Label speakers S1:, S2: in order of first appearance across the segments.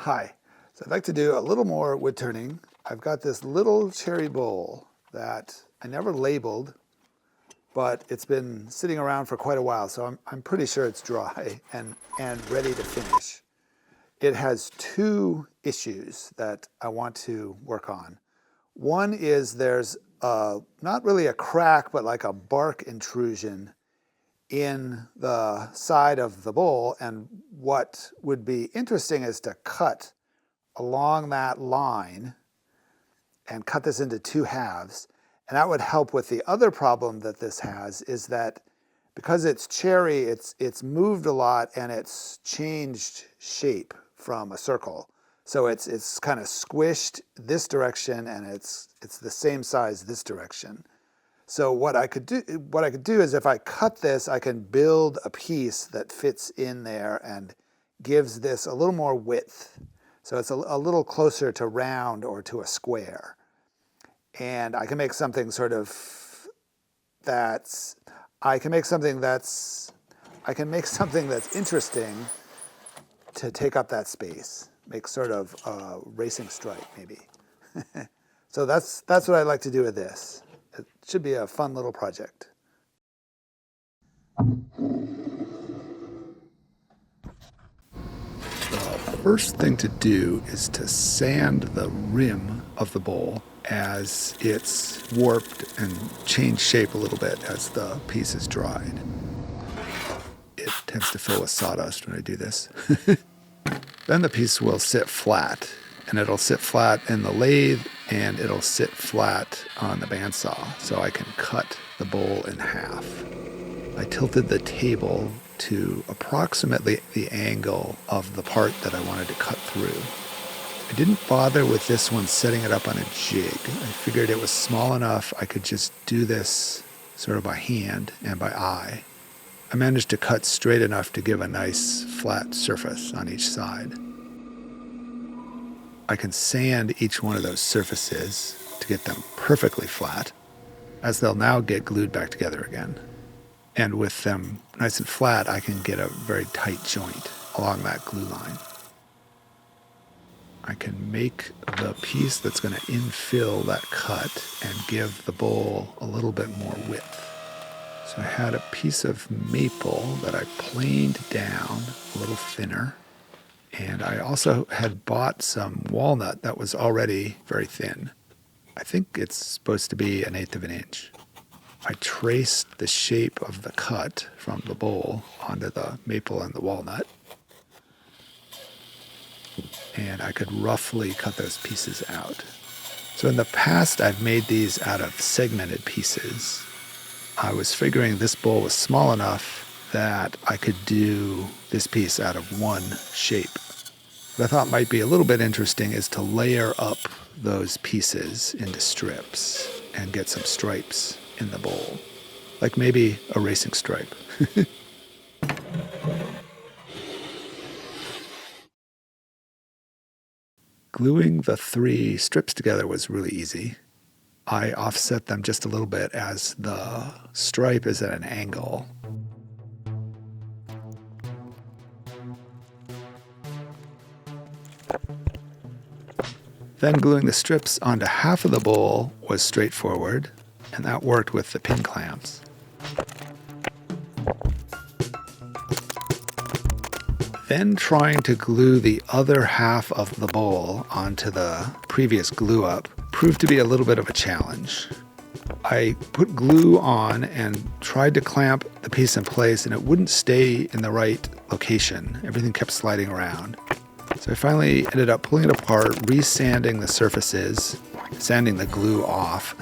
S1: Hi, so I'd like to do a little more wood turning. I've got this little cherry bowl that I never labeled, but it's been sitting around for quite a while, so I'm pretty sure it's dry and ready to finish. It has two issues that I want to work on. One is there's not really a crack, but like a bark intrusion in the side of the bowl, and what would be interesting is to cut along that line and cut this into two halves, and that would help with the other problem that this has, is that because it's cherry, it's moved a lot and it's changed shape from a circle. So it's kind of squished this direction and it's the same size this direction. So what I could do is if I cut this, I can build a piece that fits in there and gives this a little more width. So it's a little closer to round or to a square. And I can make something that's interesting to take up that space. Make sort of a racing stripe maybe. So that's what I'd like to do with this. It should be a fun little project. The first thing to do is to sand the rim of the bowl as it's warped and changed shape a little bit as the piece is dried. It tends to fill with sawdust when I do this. Then the piece will sit flat, and it'll sit flat in the lathe and it'll sit flat on the bandsaw, so I can cut the bowl in half. I tilted the table to approximately the angle of the part that I wanted to cut through. I didn't bother with this one setting it up on a jig. I figured it was small enough I could just do this sort of by hand and by eye. I managed to cut straight enough to give a nice flat surface on each side. I can sand each one of those surfaces to get them perfectly flat, as they'll now get glued back together again. And with them nice and flat, I can get a very tight joint along that glue line. I can make the piece that's going to infill that cut and give the bowl a little bit more width. So I had a piece of maple that I planed down a little thinner. And I also had bought some walnut that was already very thin. I think it's supposed to be 1/8 of an inch. I traced the shape of the cut from the bowl onto the maple and the walnut. And I could roughly cut those pieces out. So in the past, I've made these out of segmented pieces. I was figuring this bowl was small enough that I could do this piece out of one shape. What I thought might be a little bit interesting is to layer up those pieces into strips and get some stripes in the bowl, like maybe a racing stripe. Gluing the 3 strips together was really easy. I offset them just a little bit as the stripe is at an angle. Then gluing the strips onto half of the bowl was straightforward, and that worked with the pin clamps. Then trying to glue the other half of the bowl onto the previous glue up proved to be a little bit of a challenge. I put glue on and tried to clamp the piece in place, and it wouldn't stay in the right location. Everything kept sliding around. So I finally ended up pulling it apart, resanding the surfaces, sanding the glue off,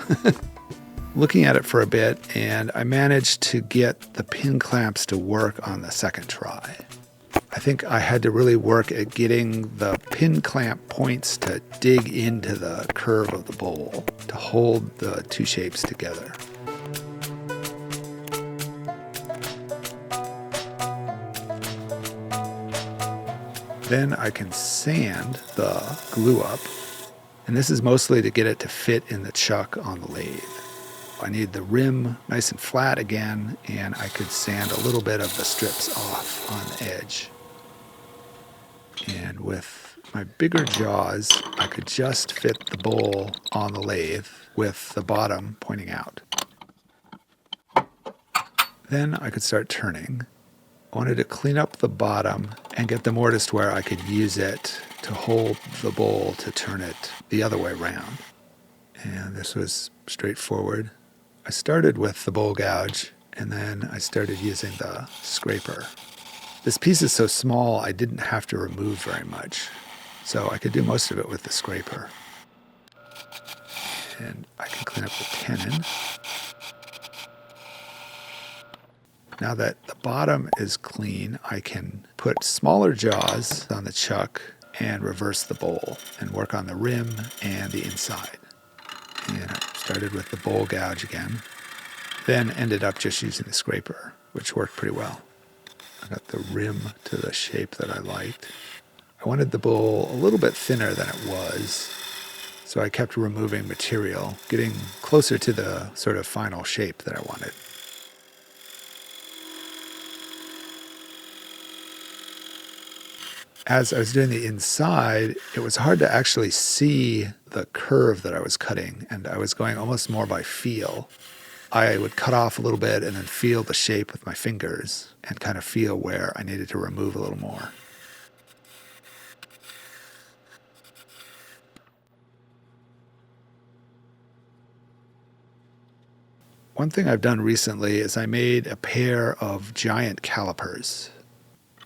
S1: looking at it for a bit, and I managed to get the pin clamps to work on the second try. I think I had to really work at getting the pin clamp points to dig into the curve of the bowl to hold the two shapes together. Then I can sand the glue up, and this is mostly to get it to fit in the chuck on the lathe. I need the rim nice and flat again, and I could sand a little bit of the strips off on the edge. And with my bigger jaws, I could just fit the bowl on the lathe with the bottom pointing out. Then I could start turning. I wanted to clean up the bottom and get the mortise to where I could use it to hold the bowl to turn it the other way around. And this was straightforward. I started with the bowl gouge, and then I started using the scraper. This piece is so small, I didn't have to remove very much. So I could do most of it with the scraper. And I can clean up the tenon. Now that the bottom is clean, I can put smaller jaws on the chuck and reverse the bowl and work on the rim and the inside. And I started with the bowl gouge again, then ended up just using the scraper, which worked pretty well. I got the rim to the shape that I liked. I wanted the bowl a little bit thinner than it was, so I kept removing material, getting closer to the sort of final shape that I wanted. As I was doing the inside, it was hard to actually see the curve that I was cutting, and I was going almost more by feel. I would cut off a little bit and then feel the shape with my fingers and kind of feel where I needed to remove a little more. One thing I've done recently is I made a pair of giant calipers.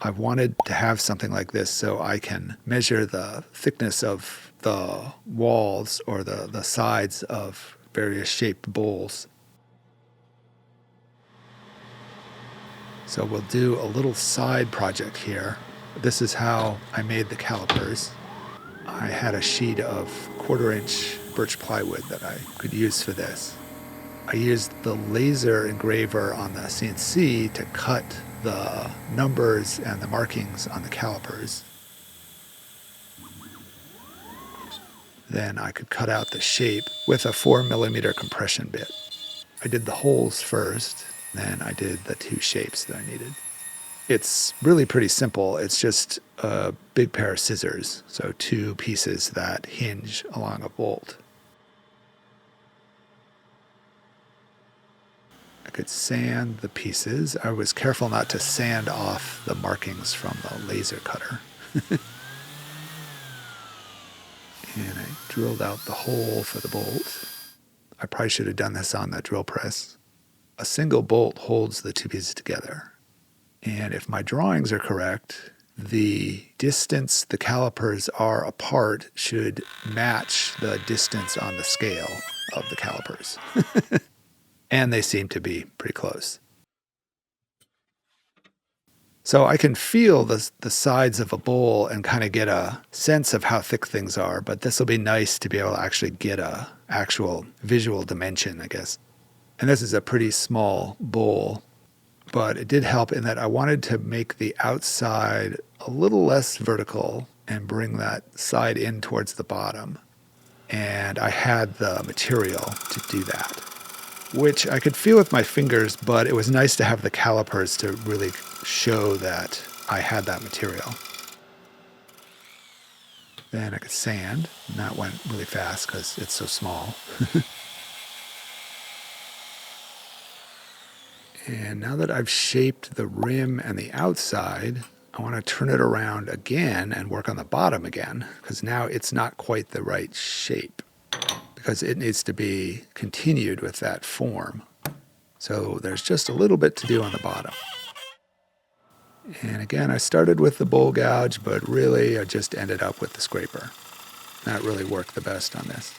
S1: I've wanted to have something like this so I can measure the thickness of the walls or the sides of various shaped bowls. So we'll do a little side project here. This is how I made the calipers. I had a sheet of 1/4-inch birch plywood that I could use for this. I used the laser engraver on the CNC to cut the numbers and the markings on the calipers. Then I could cut out the shape with a 4mm compression bit. I did the holes first, then I did the 2 shapes that I needed. It's really pretty simple. It's just a big pair of scissors, so 2 pieces that hinge along a bolt. I could sand the pieces. I was careful not to sand off the markings from the laser cutter. And I drilled out the hole for the bolt. I probably should have done this on the drill press. A single bolt holds the 2 pieces together. And if my drawings are correct, the distance the calipers are apart should match the distance on the scale of the calipers. And they seem to be pretty close. So I can feel the sides of a bowl and kind of get a sense of how thick things are, but this will be nice to be able to actually get a actual visual dimension, I guess. And this is a pretty small bowl, but it did help in that I wanted to make the outside a little less vertical and bring that side in towards the bottom. And I had the material to do that, which I could feel with my fingers, but it was nice to have the calipers to really show that I had that material. Then I could sand, and that went really fast because it's so small. And now that I've shaped the rim and the outside, I want to turn it around again and work on the bottom again, because now it's not quite the right shape, because it needs to be continued with that form. So there's just a little bit to do on the bottom. And again, I started with the bowl gouge, but really I just ended up with the scraper. That really worked the best on this.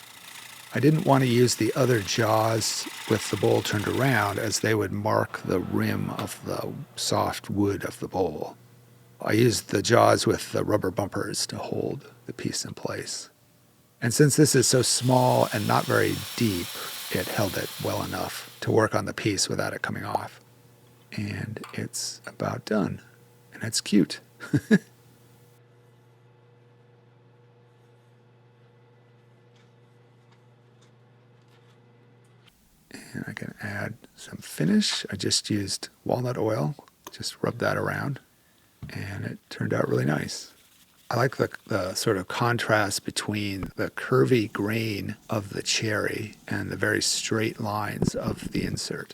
S1: I didn't want to use the other jaws with the bowl turned around, as they would mark the rim of the soft wood of the bowl. I used the jaws with the rubber bumpers to hold the piece in place. And since this is so small and not very deep, it held it well enough to work on the piece without it coming off. And it's about done. And it's cute. And I can add some finish. I just used walnut oil, just rubbed that around, and it turned out really nice. I like the sort of contrast between the curvy grain of the cherry and the very straight lines of the insert.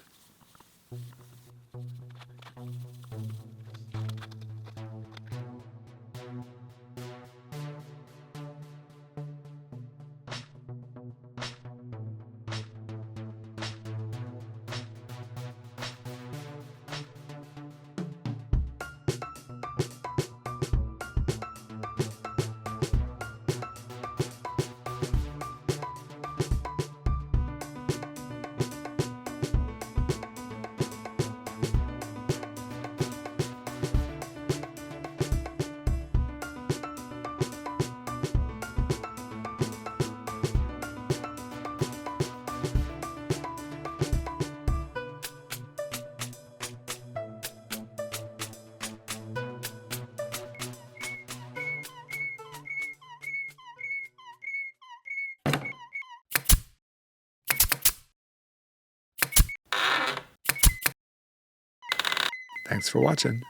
S1: Thanks for watching.